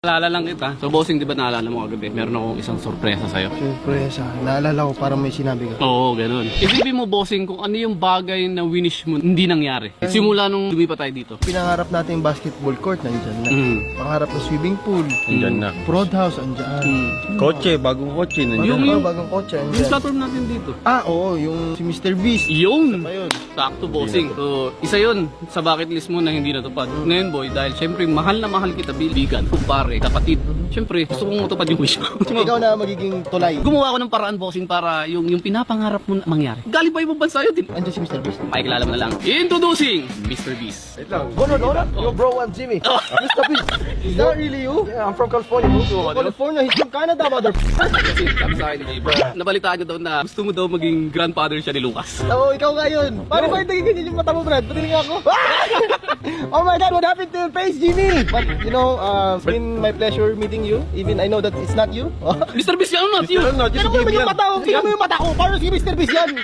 Naalala lang kita. So, bossing, di ba naalala mo kagabi? Meron akong isang sorpresa sa'yo. Surpresa. Naalala ko parang may sinabi ka. Oo, ganun. Isipin mo, bossing, kung ano yung bagay na winish mo, hindi nangyari. Simula nung lumipat tayo dito. Pinangarap natin yung basketball court, nandyan na. Pangarap na swimming pool, Andyan na. Broadhouse, andyan. Kotse, bagong kotse, nandiyan na. Bagong kotse, Yung andyan. platform natin dito. Oo, yung si Mr. Beast. Yun! Ayun. Sakto, bossing. So, isa yun sa bucket list mo na hindi natupad. Ngayon, boy, dahil syempre mahal na mahal kita, bigan, kumpare, kapatid. Syempre, gusto kong matupad yung wish mo. Ikaw na magiging tulay. Gumawa ko ng paraan, bossing, para yung pinapangarap mo na mangyari. Galing pa ibang bansa yun. Andyan si Mr. Beast. Makikilala mo na lang. Introducing Mr. Beast. Hold on. Your bro and Jimmy. Mr. Beast. Is that really you? Yeah, I'm from California. California, he's from Canada, mother. Kasi sabi sa akin ni Bro, nabalitaan niyo daw na gusto mo daw maging grandfather siya ni Lucas. Oo, ikaw nga yun. Paano ba naging ganyan yung mata mo, Brad? Patuloy ako. Oh my God, what happened to your face, Jimmy? But, you know, it's been my pleasure meeting you. Even I know that it's not you. Mr. Beast yan, not you. Not Ano ba yung mata ko? Tingnan mo yung mata ko. Paano si Mr. Beast yan?